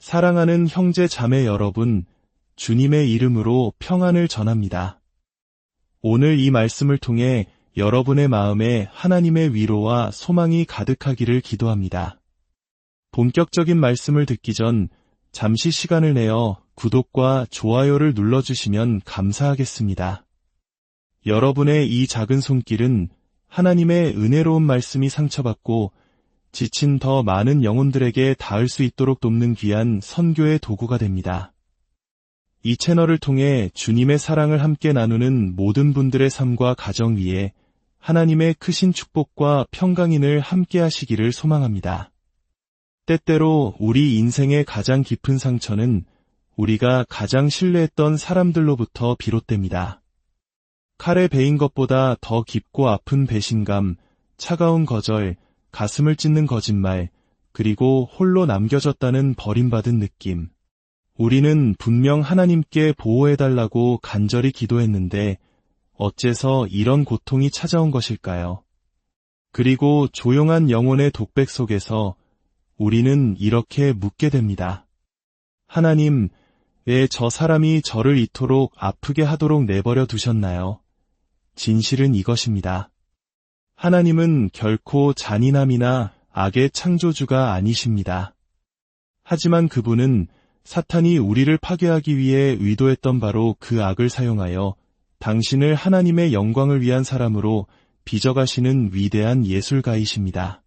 사랑하는 형제 자매 여러분, 주님의 이름으로 평안을 전합니다. 오늘 이 말씀을 통해 여러분의 마음에 하나님의 위로와 소망이 가득하기를 기도합니다. 본격적인 말씀을 듣기 전 잠시 시간을 내어 구독과 좋아요를 눌러주시면 감사하겠습니다. 여러분의 이 작은 손길은 하나님의 은혜로운 말씀이 상처받고 지친 더 많은 영혼들에게 닿을 수 있도록 돕는 귀한 선교의 도구가 됩니다. 이 채널을 통해 주님의 사랑을 함께 나누는 모든 분들의 삶과 가정 위에 하나님의 크신 축복과 평강인을 함께 하시기를 소망합니다. 때때로 우리 인생의 가장 깊은 상처는 우리가 가장 신뢰했던 사람들로부터 비롯됩니다. 칼에 베인 것보다 더 깊고 아픈 배신감, 차가운 거절, 가슴을 찢는 거짓말, 그리고 홀로 남겨졌다는 버림받은 느낌. 우리는 분명 하나님께 보호해달라고 간절히 기도했는데 어째서 이런 고통이 찾아온 것일까요? 그리고 조용한 영혼의 독백 속에서 우리는 이렇게 묻게 됩니다. 하나님, 왜 저 사람이 저를 이토록 아프게 하도록 내버려 두셨나요? 진실은 이것입니다. 하나님은 결코 잔인함이나 악의 창조주가 아니십니다. 하지만 그분은 사탄이 우리를 파괴하기 위해 의도했던 바로 그 악을 사용하여 당신을 하나님의 영광을 위한 사람으로 빚어가시는 위대한 예술가이십니다.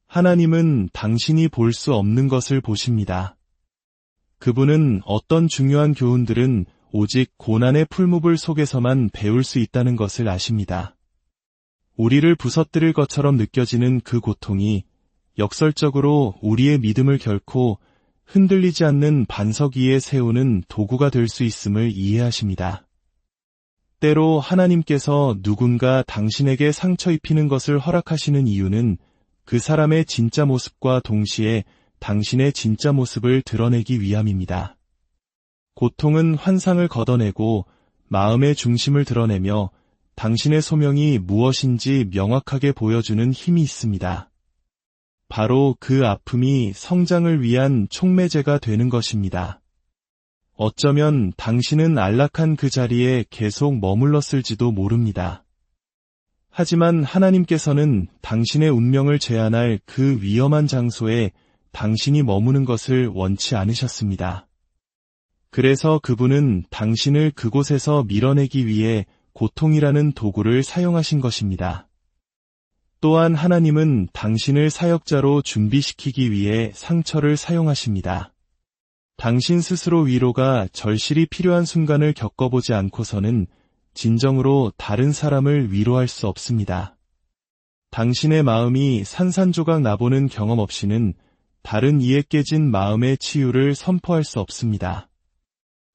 하나님은 당신이 볼 수 없는 것을 보십니다. 그분은 어떤 중요한 교훈들은 오직 고난의 풀무불 속에서만 배울 수 있다는 것을 아십니다. 우리를 부서뜨릴 것처럼 느껴지는 그 고통이 역설적으로 우리의 믿음을 결코 흔들리지 않는 반석 위에 세우는 도구가 될 수 있음을 이해하십니다. 때로 하나님께서 누군가 당신에게 상처 입히는 것을 허락하시는 이유는 그 사람의 진짜 모습과 동시에 당신의 진짜 모습을 드러내기 위함입니다. 고통은 환상을 걷어내고 마음의 중심을 드러내며 당신의 소명이 무엇인지 명확하게 보여주는 힘이 있습니다. 바로 그 아픔이 성장을 위한 촉매제가 되는 것입니다. 어쩌면 당신은 안락한 그 자리에 계속 머물렀을지도 모릅니다. 하지만 하나님께서는 당신의 운명을 제한할 그 위험한 장소에 당신이 머무는 것을 원치 않으셨습니다. 그래서 그분은 당신을 그곳에서 밀어내기 위해 고통이라는 도구를 사용하신 것입니다. 또한 하나님은 당신을 사역자로 준비시키기 위해 상처를 사용하십니다. 당신 스스로 위로가 절실히 필요한 순간을 겪어보지 않고서는 진정으로 다른 사람을 위로할 수 없습니다. 당신의 마음이 산산조각 나보는 경험 없이는 다른 이에 깨진 마음의 치유를 선포할 수 없습니다.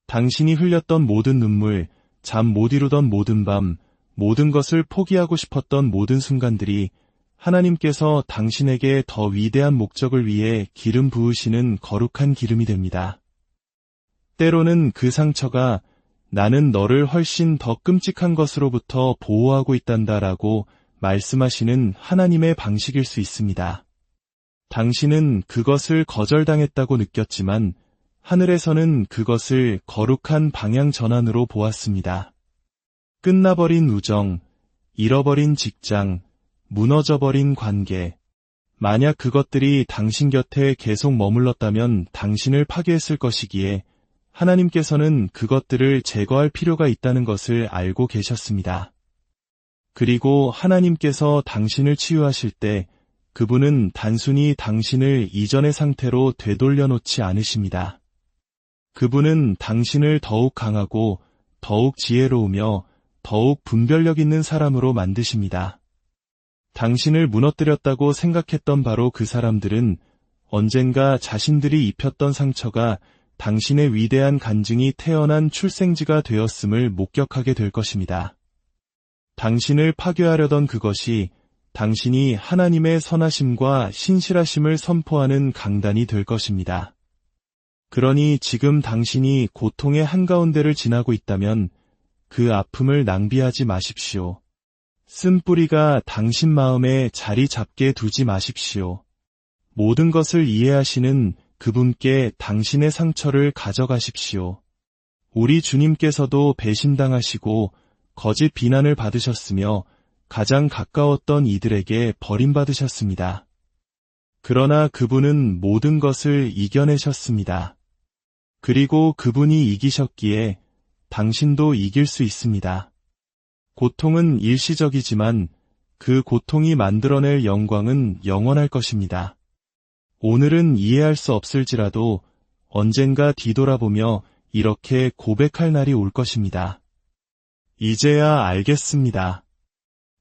당신이 흘렸던 모든 눈물, 잠 못 이루던 모든 밤, 모든 것을 포기하고 싶었던 모든 순간들이 하나님께서 당신에게 더 위대한 목적을 위해 기름 부으시는 거룩한 기름이 됩니다. 때로는 그 상처가 나는 너를 훨씬 더 끔찍한 것으로부터 보호하고 있단다라고 말씀하시는 하나님의 방식일 수 있습니다. 당신은 그것을 거절당했다고 느꼈지만 하늘에서는 그것을 거룩한 방향 전환으로 보았습니다. 끝나버린 우정, 잃어버린 직장, 무너져버린 관계. 만약 그것들이 당신 곁에 계속 머물렀다면 당신을 파괴했을 것이기에 하나님께서는 그것들을 제거할 필요가 있다는 것을 알고 계셨습니다. 그리고 하나님께서 당신을 치유하실 때 그분은 단순히 당신을 이전의 상태로 되돌려 놓지 않으십니다. 그분은 당신을 더욱 강하고 더욱 지혜로우며 더욱 분별력 있는 사람으로 만드십니다. 당신을 무너뜨렸다고 생각했던 바로 그 사람들은 언젠가 자신들이 입혔던 상처가 당신의 위대한 간증이 태어난 출생지가 되었음을 목격하게 될 것입니다. 당신을 파괴하려던 그것이 당신이 하나님의 선하심과 신실하심을 선포하는 강단이 될 것입니다. 그러니 지금 당신이 고통의 한가운데를 지나고 있다면 그 아픔을 낭비하지 마십시오. 쓴뿌리가 당신 마음에 자리 잡게 두지 마십시오. 모든 것을 이해하시는 그분께 당신의 상처를 가져가십시오. 우리 주님께서도 배신당하시고 거짓 비난을 받으셨으며 가장 가까웠던 이들에게 버림받으셨습니다. 그러나 그분은 모든 것을 이겨내셨습니다. 그리고 그분이 이기셨기에 당신도 이길 수 있습니다. 고통은 일시적이지만 그 고통이 만들어낼 영광은 영원할 것입니다. 오늘은 이해할 수 없을지라도 언젠가 뒤돌아보며 이렇게 고백할 날이 올 것입니다. 이제야 알겠습니다.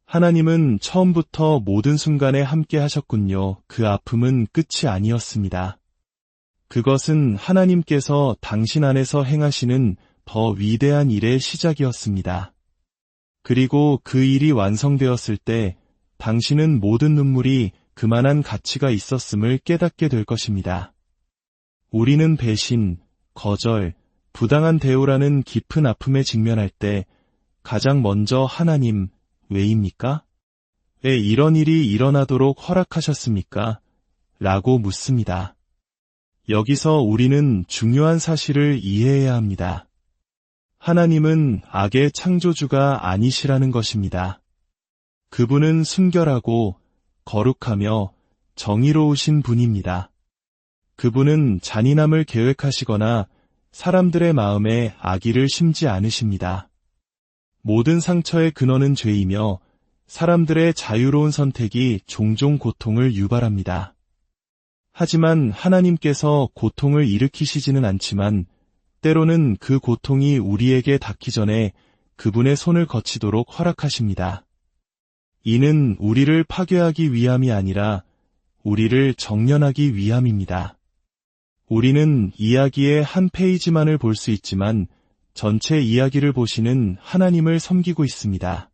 하나님은 처음부터 모든 순간에 함께 하셨군요. 그 아픔은 끝이 아니었습니다. 그것은 하나님께서 당신 안에서 행하시는 더 위대한 일의 시작이었습니다. 그리고 그 일이 완성되었을 때 당신은 모든 눈물이 그만한 가치가 있었음을 깨닫게 될 것입니다. 우리는 배신, 거절, 부당한 대우라는 깊은 아픔에 직면할 때 가장 먼저 하나님, 왜입니까? 왜 이런 일이 일어나도록 허락하셨습니까? 라고 묻습니다. 여기서 우리는 중요한 사실을 이해해야 합니다. 하나님은 악의 창조주가 아니시라는 것입니다. 그분은 순결하고 거룩하며 정의로우신 분입니다. 그분은 잔인함을 계획하시거나 사람들의 마음에 악의를 심지 않으십니다. 모든 상처의 근원은 죄이며 사람들의 자유로운 선택이 종종 고통을 유발합니다. 하지만 하나님께서 고통을 일으키시지는 않지만 때로는 그 고통이 우리에게 닿기 전에 그분의 손을 거치도록 허락하십니다. 이는 우리를 파괴하기 위함이 아니라 우리를 정련하기 위함입니다. 우리는 이야기의 한 페이지만을 볼 수 있지만 전체 이야기를 보시는 하나님을 섬기고 있습니다.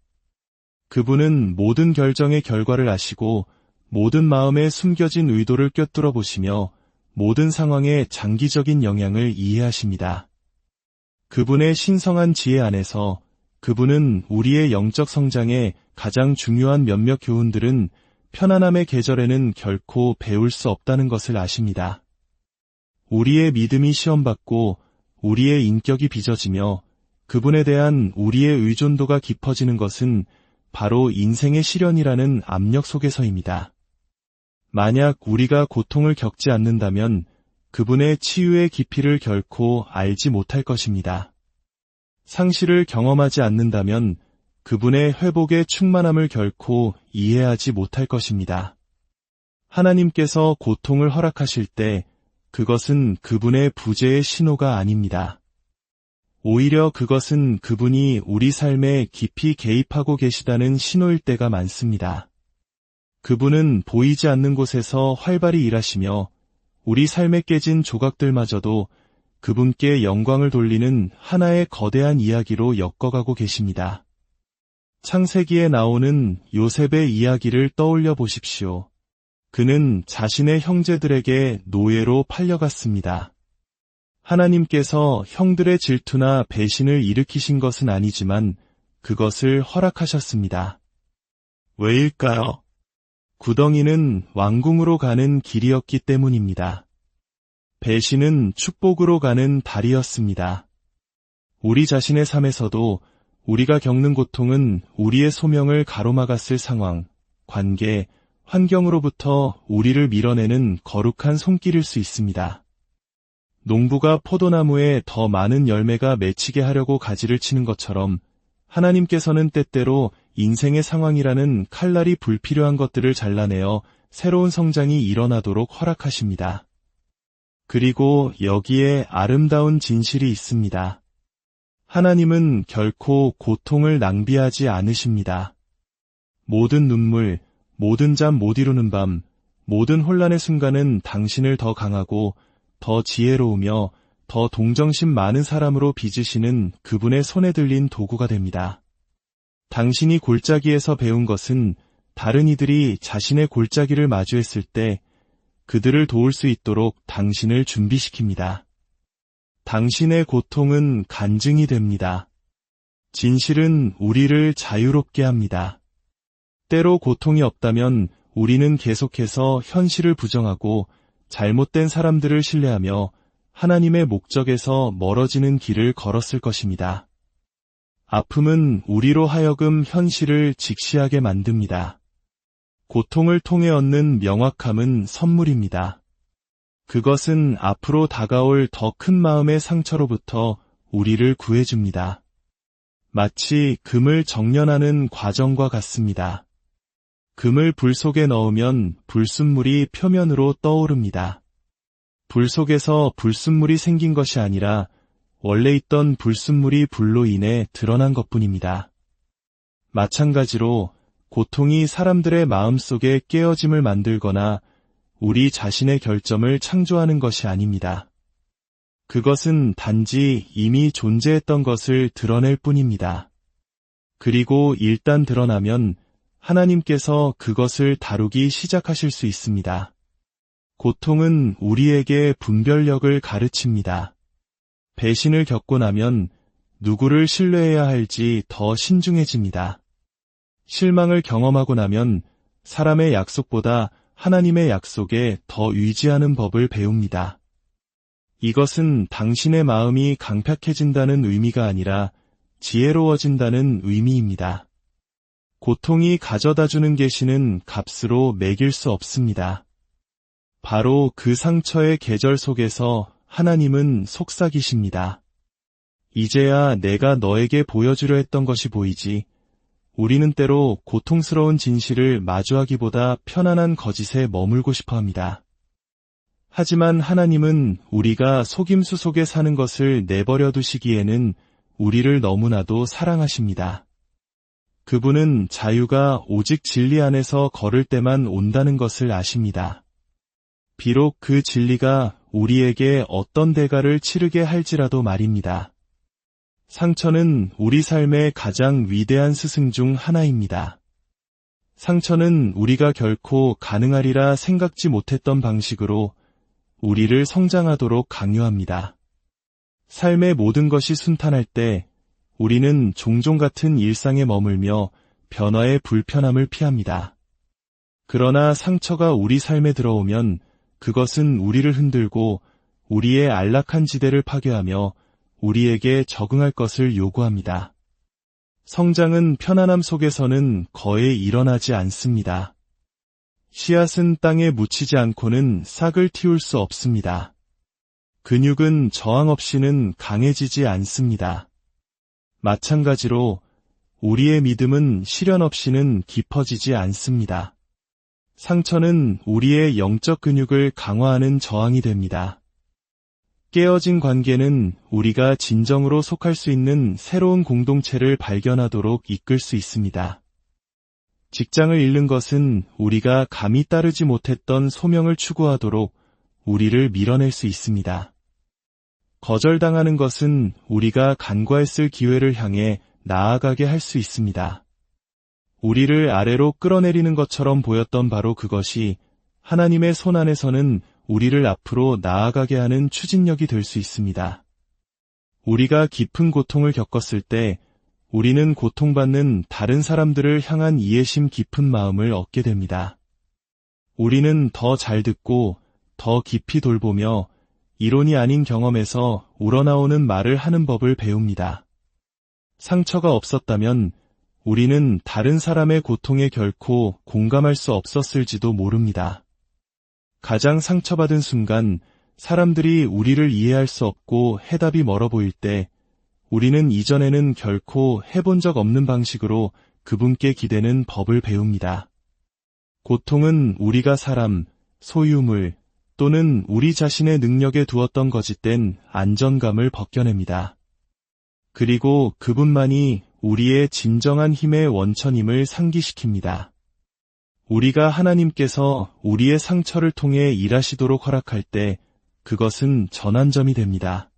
그분은 모든 결정의 결과를 아시고 모든 마음에 숨겨진 의도를 꿰뚫어 보시며 모든 상황의 장기적인 영향을 이해하십니다. 그분의 신성한 지혜 안에서 그분은 우리의 영적 성장에 가장 중요한 몇몇 교훈들은 편안함의 계절에는 결코 배울 수 없다는 것을 아십니다. 우리의 믿음이 시험받고 우리의 인격이 빚어지며 그분에 대한 우리의 의존도가 깊어지는 것은 바로 인생의 시련이라는 압력 속에서입니다. 만약 우리가 고통을 겪지 않는다면 그분의 치유의 깊이를 결코 알지 못할 것입니다. 상실을 경험하지 않는다면 그분의 회복의 충만함을 결코 이해하지 못할 것입니다. 하나님께서 고통을 허락하실 때 그것은 그분의 부재의 신호가 아닙니다. 오히려 그것은 그분이 우리 삶에 깊이 개입하고 계시다는 신호일 때가 많습니다. 그분은 보이지 않는 곳에서 활발히 일하시며 우리 삶에 깨진 조각들마저도 그분께 영광을 돌리는 하나의 거대한 이야기로 엮어가고 계십니다. 창세기에 나오는 요셉의 이야기를 떠올려 보십시오. 그는 자신의 형제들에게 노예로 팔려갔습니다. 하나님께서 형들의 질투나 배신을 일으키신 것은 아니지만 그것을 허락하셨습니다. 왜일까요? 구덩이는 왕궁으로 가는 길이었기 때문입니다. 배신은 축복으로 가는 다리였습니다. 우리 자신의 삶에서도 우리가 겪는 고통은 우리의 소명을 가로막았을 상황, 관계, 환경으로부터 우리를 밀어내는 거룩한 손길일 수 있습니다. 농부가 포도나무에 더 많은 열매가 맺히게 하려고 가지를 치는 것처럼 하나님께서는 때때로 인생의 상황이라는 칼날이 불필요한 것들을 잘라내어 새로운 성장이 일어나도록 허락하십니다. 그리고 여기에 아름다운 진실이 있습니다. 하나님은 결코 고통을 낭비하지 않으십니다. 모든 눈물, 모든 잠 못 이루는 밤, 모든 혼란의 순간은 당신을 더 강하고 더 지혜로우며 더 동정심 많은 사람으로 빚으시는 그분의 손에 들린 도구가 됩니다. 당신이 골짜기에서 배운 것은 다른 이들이 자신의 골짜기를 마주했을 때 그들을 도울 수 있도록 당신을 준비시킵니다. 당신의 고통은 간증이 됩니다. 진실은 우리를 자유롭게 합니다. 때로 고통이 없다면 우리는 계속해서 현실을 부정하고 잘못된 사람들을 신뢰하며 하나님의 목적에서 멀어지는 길을 걸었을 것입니다. 아픔은 우리로 하여금 현실을 직시하게 만듭니다. 고통을 통해 얻는 명확함은 선물입니다. 그것은 앞으로 다가올 더 큰 마음의 상처로부터 우리를 구해줍니다. 마치 금을 정련하는 과정과 같습니다. 금을 불 속에 넣으면 불순물이 표면으로 떠오릅니다. 불 속에서 불순물이 생긴 것이 아니라 원래 있던 불순물이 불로 인해 드러난 것뿐입니다. 마찬가지로 고통이 사람들의 마음속에 깨어짐을 만들거나 우리 자신의 결점을 창조하는 것이 아닙니다. 그것은 단지 이미 존재했던 것을 드러낼 뿐입니다. 그리고 일단 드러나면 하나님께서 그것을 다루기 시작하실 수 있습니다. 고통은 우리에게 분별력을 가르칩니다. 배신을 겪고 나면 누구를 신뢰해야 할지 더 신중해집니다. 실망을 경험하고 나면 사람의 약속보다 하나님의 약속에 더 의지하는 법을 배웁니다. 이것은 당신의 마음이 강팍해진다는 의미가 아니라 지혜로워진다는 의미입니다. 고통이 가져다주는 계시는 값으로 매길 수 없습니다. 바로 그 상처의 계절 속에서 하나님은 속삭이십니다. 이제야 내가 너에게 보여주려 했던 것이 보이지. 우리는 때로 고통스러운 진실을 마주하기보다 편안한 거짓에 머물고 싶어 합니다. 하지만 하나님은 우리가 속임수 속에 사는 것을 내버려 두시기에는 우리를 너무나도 사랑하십니다. 그분은 자유가 오직 진리 안에서 걸을 때만 온다는 것을 아십니다. 비록 그 진리가 우리에게 어떤 대가를 치르게 할지라도 말입니다. 상처는 우리 삶의 가장 위대한 스승 중 하나입니다. 상처는 우리가 결코 가능하리라 생각지 못했던 방식으로 우리를 성장하도록 강요합니다. 삶의 모든 것이 순탄할 때 우리는 종종 같은 일상에 머물며 변화의 불편함을 피합니다. 그러나 상처가 우리 삶에 들어오면 그것은 우리를 흔들고 우리의 안락한 지대를 파괴하며 우리에게 적응할 것을 요구합니다. 성장은 편안함 속에서는 거의 일어나지 않습니다. 씨앗은 땅에 묻히지 않고는 싹을 틔울 수 없습니다. 근육은 저항 없이는 강해지지 않습니다. 마찬가지로 우리의 믿음은 시련 없이는 깊어지지 않습니다. 상처는 우리의 영적 근육을 강화하는 저항이 됩니다. 깨어진 관계는 우리가 진정으로 속할 수 있는 새로운 공동체를 발견하도록 이끌 수 있습니다. 직장을 잃는 것은 우리가 감히 따르지 못했던 소명을 추구하도록 우리를 밀어낼 수 있습니다. 거절당하는 것은 우리가 간과했을 기회를 향해 나아가게 할 수 있습니다. 우리를 아래로 끌어내리는 것처럼 보였던 바로 그것이 하나님의 손 안에서는 우리를 앞으로 나아가게 하는 추진력이 될 수 있습니다. 우리가 깊은 고통을 겪었을 때 우리는 고통받는 다른 사람들을 향한 이해심 깊은 마음을 얻게 됩니다. 우리는 더 잘 듣고 더 깊이 돌보며 이론이 아닌 경험에서 우러나오는 말을 하는 법을 배웁니다. 상처가 없었다면 우리는 다른 사람의 고통에 결코 공감할 수 없었을지도 모릅니다. 가장 상처받은 순간 사람들이 우리를 이해할 수 없고 해답이 멀어 보일 때 우리는 이전에는 결코 해본 적 없는 방식으로 그분께 기대는 법을 배웁니다. 고통은 우리가 사람, 소유물 또는 우리 자신의 능력에 두었던 거짓된 안정감을 벗겨냅니다. 그리고 그분만이 우리의 진정한 힘의 원천임을 상기시킵니다. 우리가 하나님께서 우리의 상처를 통해 일하시도록 허락할 때 그것은 전환점이 됩니다.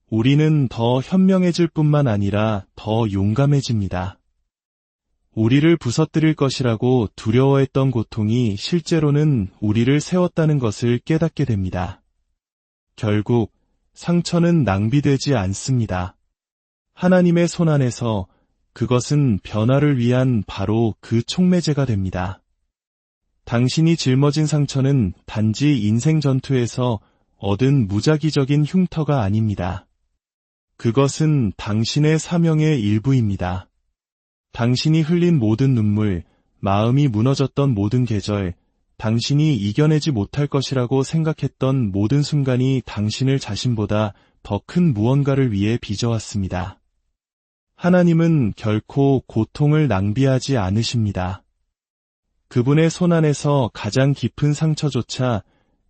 우리는 더 현명해질 뿐만 아니라 더 용감해집니다. 우리를 부서뜨릴 것이라고 두려워했던 고통이 실제로는 우리를 세웠다는 것을 깨닫게 됩니다. 결국 상처는 낭비되지 않습니다. 하나님의 손 안에서 그것은 변화를 위한 바로 그 촉매제가 됩니다. 당신이 짊어진 상처는 단지 인생 전투에서 얻은 무작위적인 흉터가 아닙니다. 그것은 당신의 사명의 일부입니다. 당신이 흘린 모든 눈물, 마음이 무너졌던 모든 계절, 당신이 이겨내지 못할 것이라고 생각했던 모든 순간이 당신을 자신보다 더 큰 무언가를 위해 빚어왔습니다. 하나님은 결코 고통을 낭비하지 않으십니다. 그분의 손안에서 가장 깊은 상처조차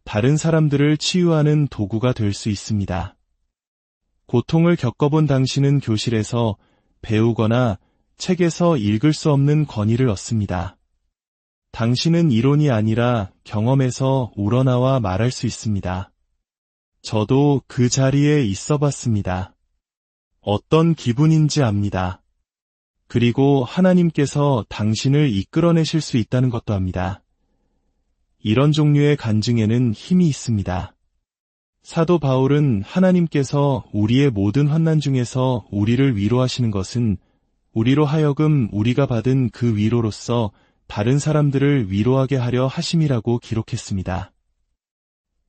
다른 사람들을 치유하는 도구가 될 수 있습니다. 고통을 겪어본 당신은 교실에서 배우거나 책에서 읽을 수 없는 권위를 얻습니다. 당신은 이론이 아니라 경험에서 우러나와 말할 수 있습니다. 저도 그 자리에 있어 봤습니다. 어떤 기분인지 압니다. 그리고 하나님께서 당신을 이끌어내실 수 있다는 것도 압니다. 이런 종류의 간증에는 힘이 있습니다. 사도 바울은 하나님께서 우리의 모든 환난 중에서 우리를 위로하시는 것은 우리로 하여금 우리가 받은 그 위로로서 다른 사람들을 위로하게 하려 하심이라고 기록했습니다.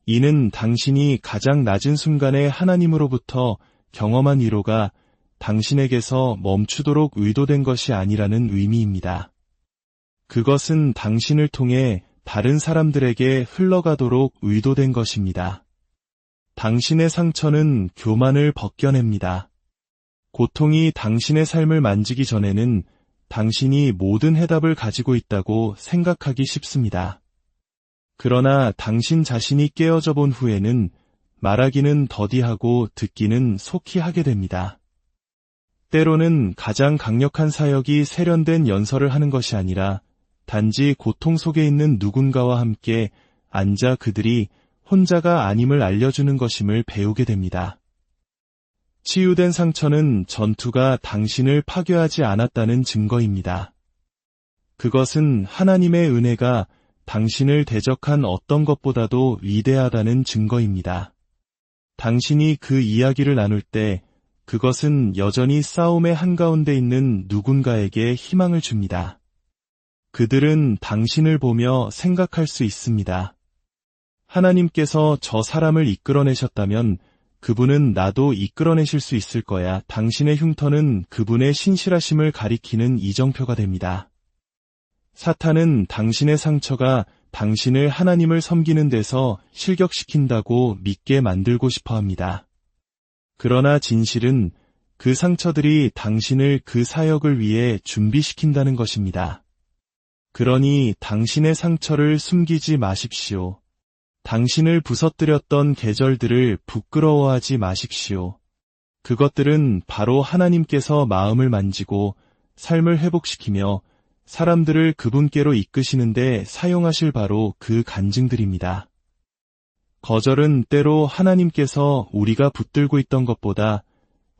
이는 당신이 가장 낮은 순간에 하나님으로부터 경험한 위로가 당신에게서 멈추도록 의도된 것이 아니라는 의미입니다. 그것은 당신을 통해 다른 사람들에게 흘러가도록 의도된 것입니다. 당신의 상처는 교만을 벗겨냅니다. 고통이 당신의 삶을 만지기 전에는 당신이 모든 해답을 가지고 있다고 생각하기 쉽습니다. 그러나 당신 자신이 깨어져 본 후에는 말하기는 더디하고 듣기는 속히 하게 됩니다. 때로는 가장 강력한 사역이 세련된 연설을 하는 것이 아니라 단지 고통 속에 있는 누군가와 함께 앉아 그들이 혼자가 아님을 알려주는 것임을 배우게 됩니다. 치유된 상처는 전투가 당신을 파괴하지 않았다는 증거입니다. 그것은 하나님의 은혜가 당신을 대적한 어떤 것보다도 위대하다는 증거입니다. 당신이 그 이야기를 나눌 때 그것은 여전히 싸움의 한가운데 있는 누군가에게 희망을 줍니다. 그들은 당신을 보며 생각할 수 있습니다. 하나님께서 저 사람을 이끌어내셨다면 그분은 나도 이끌어내실 수 있을 거야. 당신의 흉터는 그분의 신실하심을 가리키는 이정표가 됩니다. 사탄은 당신의 상처가 당신을 하나님을 섬기는 데서 실격시킨다고 믿게 만들고 싶어 합니다. 그러나 진실은 그 상처들이 당신을 그 사역을 위해 준비시킨다는 것입니다. 그러니 당신의 상처를 숨기지 마십시오. 당신을 부서뜨렸던 계절들을 부끄러워하지 마십시오. 그것들은 바로 하나님께서 마음을 만지고 삶을 회복시키며 사람들을 그분께로 이끄시는데 사용하실 바로 그 간증들입니다. 거절은 때로 하나님께서 우리가 붙들고 있던 것보다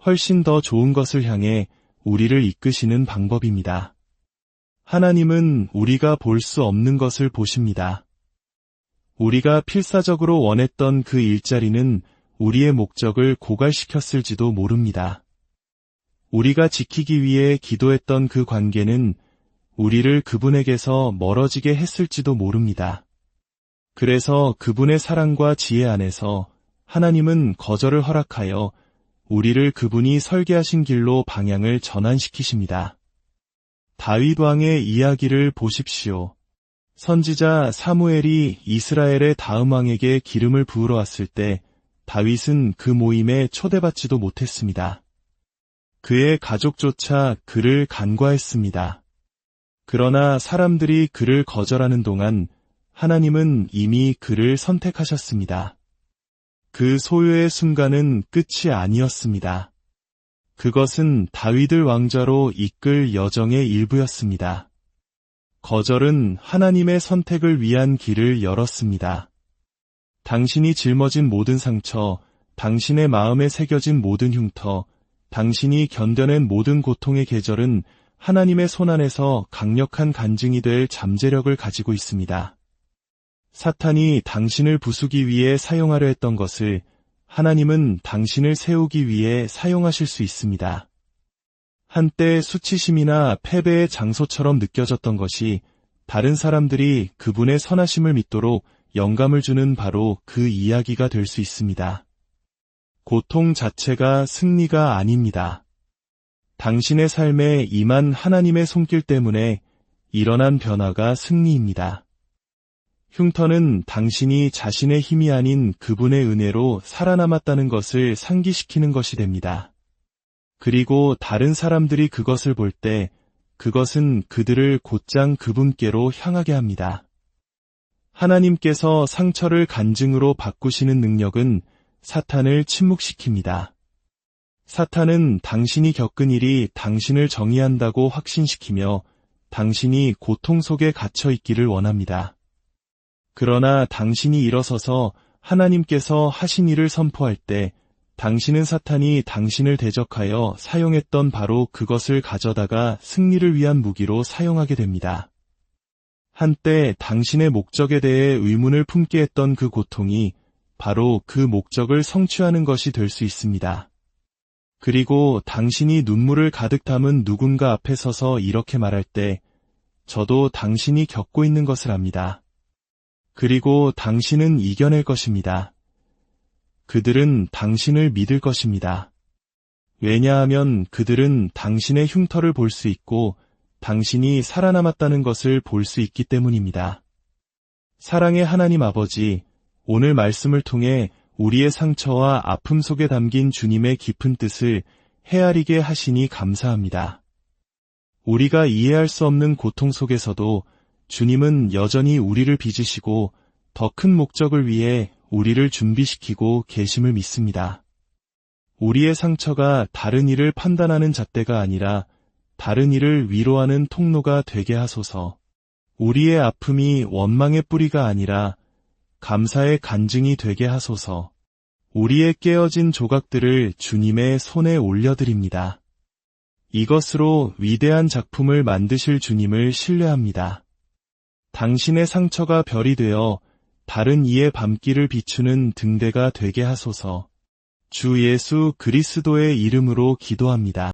훨씬 더 좋은 것을 향해 우리를 이끄시는 방법입니다. 하나님은 우리가 볼 수 없는 것을 보십니다. 우리가 필사적으로 원했던 그 일자리는 우리의 목적을 고갈시켰을지도 모릅니다. 우리가 지키기 위해 기도했던 그 관계는 우리를 그분에게서 멀어지게 했을지도 모릅니다. 그래서 그분의 사랑과 지혜 안에서 하나님은 거절을 허락하여 우리를 그분이 설계하신 길로 방향을 전환시키십니다. 다윗 왕의 이야기를 보십시오. 선지자 사무엘이 이스라엘의 다음 왕에게 기름을 부으러 왔을 때 다윗은 그 모임에 초대받지도 못했습니다. 그의 가족조차 그를 간과했습니다. 그러나 사람들이 그를 거절하는 동안 하나님은 이미 그를 선택하셨습니다. 그 소요의 순간은 끝이 아니었습니다. 그것은 다윗을 왕자로 이끌 여정의 일부였습니다. 거절은 하나님의 선택을 위한 길을 열었습니다. 당신이 짊어진 모든 상처, 당신의 마음에 새겨진 모든 흉터, 당신이 견뎌낸 모든 고통의 계절은 하나님의 손안에서 강력한 간증이 될 잠재력을 가지고 있습니다. 사탄이 당신을 부수기 위해 사용하려 했던 것을 하나님은 당신을 세우기 위해 사용하실 수 있습니다. 한때 수치심이나 패배의 장소처럼 느껴졌던 것이 다른 사람들이 그분의 선하심을 믿도록 영감을 주는 바로 그 이야기가 될 수 있습니다. 고통 자체가 승리가 아닙니다. 당신의 삶에 임한 하나님의 손길 때문에 일어난 변화가 승리입니다. 흉터는 당신이 자신의 힘이 아닌 그분의 은혜로 살아남았다는 것을 상기시키는 것이 됩니다. 그리고 다른 사람들이 그것을 볼 때 그것은 그들을 곧장 그분께로 향하게 합니다. 하나님께서 상처를 간증으로 바꾸시는 능력은 사탄을 침묵시킵니다. 사탄은 당신이 겪은 일이 당신을 정의한다고 확신시키며 당신이 고통 속에 갇혀 있기를 원합니다. 그러나 당신이 일어서서 하나님께서 하신 일을 선포할 때 당신은 사탄이 당신을 대적하여 사용했던 바로 그것을 가져다가 승리를 위한 무기로 사용하게 됩니다. 한때 당신의 목적에 대해 의문을 품게 했던 그 고통이 바로 그 목적을 성취하는 것이 될 수 있습니다. 그리고 당신이 눈물을 가득 담은 누군가 앞에 서서 이렇게 말할 때 저도 당신이 겪고 있는 것을 압니다. 그리고 당신은 이겨낼 것입니다. 그들은 당신을 믿을 것입니다. 왜냐하면 그들은 당신의 흉터를 볼 수 있고 당신이 살아남았다는 것을 볼 수 있기 때문입니다. 사랑의 하나님 아버지, 오늘 말씀을 통해 우리의 상처와 아픔 속에 담긴 주님의 깊은 뜻을 헤아리게 하시니 감사합니다. 우리가 이해할 수 없는 고통 속에서도 주님은 여전히 우리를 빚으시고 더 큰 목적을 위해 우리를 준비시키고 계심을 믿습니다. 우리의 상처가 다른 이를 판단하는 잣대가 아니라 다른 이를 위로하는 통로가 되게 하소서. 우리의 아픔이 원망의 뿌리가 아니라 감사의 간증이 되게 하소서. 우리의 깨어진 조각들을 주님의 손에 올려드립니다. 이것으로 위대한 작품을 만드실 주님을 신뢰합니다. 당신의 상처가 별이 되어 다른 이의 밤길을 비추는 등대가 되게 하소서. 주 예수 그리스도의 이름으로 기도합니다.